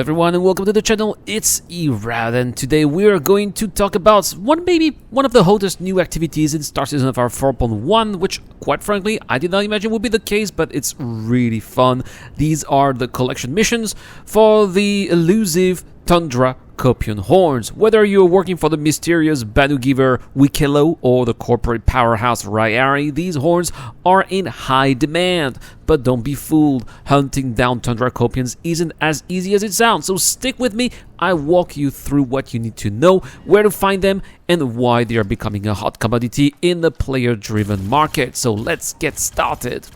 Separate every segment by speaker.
Speaker 1: everyone and welcome to the channel. It's Erad and today we are going to talk about maybe one of the hottest new activities in Star Season of our 4.1, which quite frankly I did not imagine would be the case, but it's really fun. These are the collection missions for the elusive Tundra Kopion horns. Whether you're working for the mysterious Banu giver Wikelo or the corporate powerhouse Ryari, these horns are in high demand. But don't be fooled, hunting down Tundra Kopions isn't as easy as it sounds, so stick with me. I walk you through what you need to know, where to find them, and why they are becoming a hot commodity in the player-driven market. So let's get started.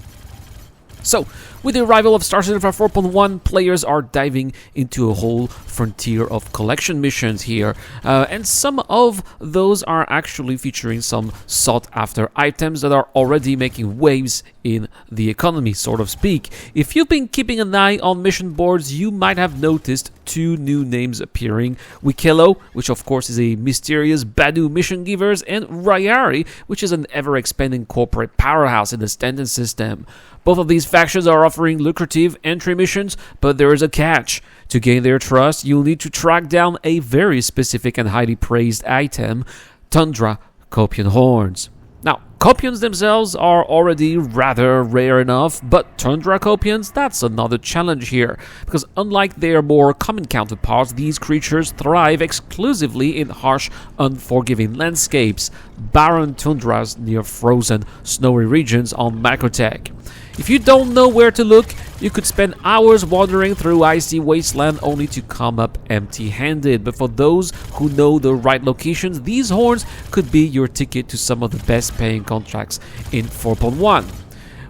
Speaker 1: So, with the arrival of Star Citizen 4.1, players are diving into a whole frontier of collection missions here, and some of those are actually featuring some sought-after items that are already making waves in the economy, so to speak. If you've been keeping an eye on mission boards, you might have noticed two new names appearing: Wikelo, which of course is a mysterious Banu mission givers, and Ryari, which is an ever-expanding corporate powerhouse in the Stanton system. Both of these factions are offering lucrative entry missions, but there is a catch. To gain their trust, you'll need to track down a very specific and highly praised item: Tundra Kopion horns. Now, Kopions themselves are already rather rare enough, but Tundra Kopions, that's another challenge here, because unlike their more common counterparts, these creatures thrive exclusively in harsh, unforgiving landscapes, barren tundras near frozen, snowy regions on Microtech. If you don't know where to look, you could spend hours wandering through icy wasteland only to come up empty-handed. But for those who know the right locations, these horns could be your ticket to some of the best-paying contracts in 4.1.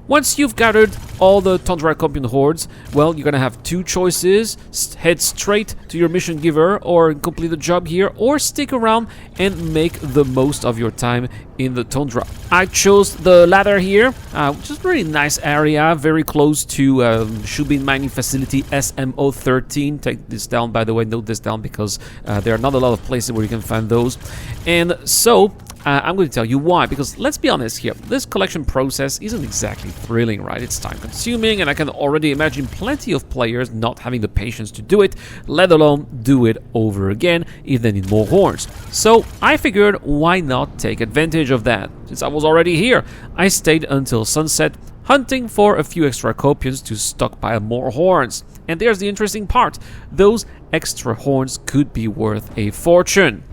Speaker 1: Once you've gathered all the Tundra Kopion hordes, well, you're gonna have two choices: head straight to your mission giver or complete the job here, or stick around and make the most of your time in the Tundra. I chose the latter here, which is a really nice area, very close to Shubin mining facility SMO13. Take this down, by the way, note this down, because there are not a lot of places where you can find those. And so I'm going to tell you why, because let's be honest here, this collection process isn't exactly thrilling, right? It's time consuming, and I can already imagine plenty of players not having the patience to do it, let alone do it over again if they need more horns. So I figured, why not take advantage of that? Since I was already here, I stayed until sunset, hunting for a few extra Kopions to stockpile more horns. And there's the interesting part: those extra horns could be worth a fortune.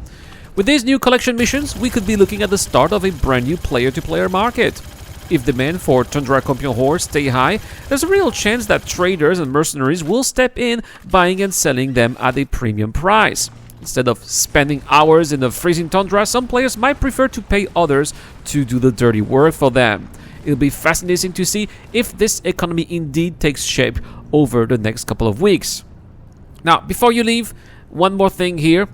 Speaker 1: With these new collection missions, we could be looking at the start of a brand new player-to-player market. If demand for Tundra Kopion horns stay high, there's a real chance that traders and mercenaries will step in, buying and selling them at a premium price. Instead of spending hours in the freezing tundra, some players might prefer to pay others to do the dirty work for them. It'll be fascinating to see if this economy indeed takes shape over the next couple of weeks. Now, before you leave, one more thing here: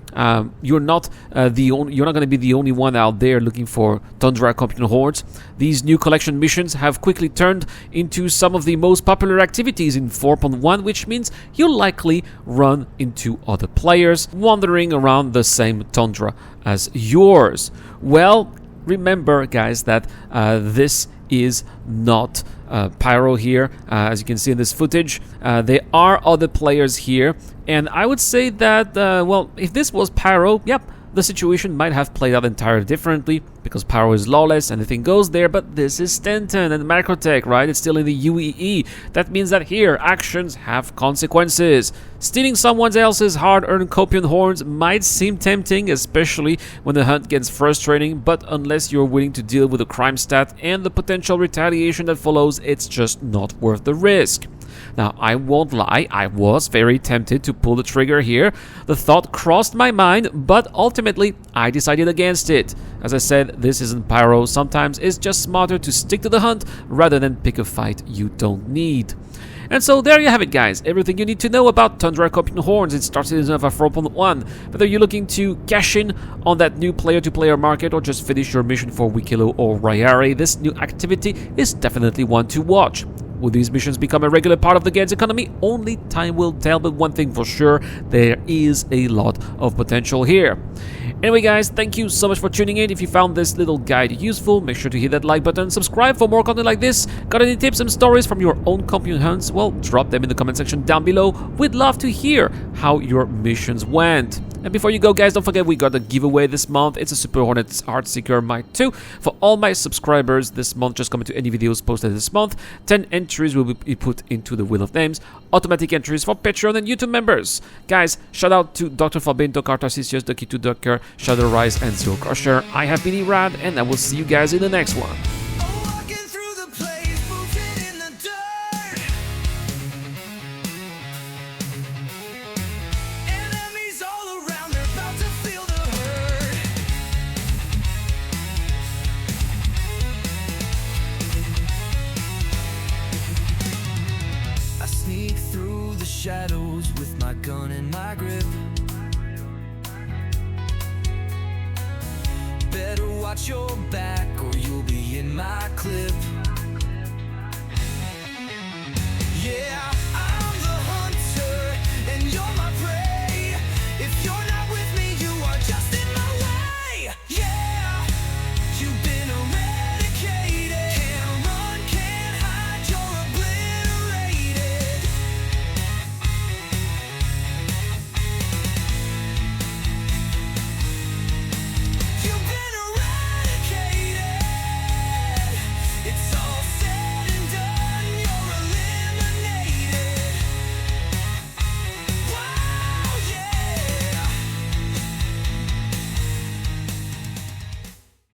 Speaker 1: you're not going to be the only one out there looking for Tundra Kopion hordes. These new collection missions have quickly turned into some of the most popular activities in 4.1, which means you'll likely run into other players wandering around the same tundra as yours. Well, remember, guys, that this is not Pyro here. As you can see in this footage, there are other players here, and I would say that, well, if this was Pyro, yep, the situation might have played out entirely differently, because Pyro is lawless, anything goes there, but this is Stanton and Microtech, right? It's still in the UEE. That means that here, actions have consequences. Stealing someone else's hard-earned Kopion horns might seem tempting, especially when the hunt gets frustrating, but unless you're willing to deal with the crime stat and the potential retaliation that follows, it's just not worth the risk. Now, I won't lie, I was very tempted to pull the trigger here. The thought crossed my mind, but ultimately, I decided against it. As I said, this isn't Pyro. Sometimes it's just smarter to stick to the hunt rather than pick a fight you don't need. And so there you have it, guys. Everything you need to know about Tundra Kopion horns in Star Citizen of 4.1. Whether you're looking to cash in on that new player-to-player market or just finish your mission for Wikelo or Ryari, this new activity is definitely one to watch. Will these missions become a regular part of the game's economy? Only time will tell, but one thing for sure, there is a lot of potential here. Anyway guys, thank you so much for tuning in. If you found this little guide useful, make sure to hit that like button, subscribe for more content like this. Got any tips and stories from your own Kopion hunts? Well, drop them in the comment section down below. We'd love to hear how your missions went. And before you go guys, don't forget we got a giveaway this month. It's a Super Hornets Heartseeker Mic 2 for all my subscribers this month. Just comment to any videos posted this month. 10 entries will be put into the Wheel of Names. Automatic entries for Patreon and YouTube members. Guys, shout out to Dr. Fabento, Cartarsisius, Ducky 2 Ducker, Shadow Rise, and Zero Crusher. I have been Irad, and I will see you guys in the next one.
Speaker 2: Sneak through the shadows with my gun in my grip. Better watch your back or you'll be in my clip.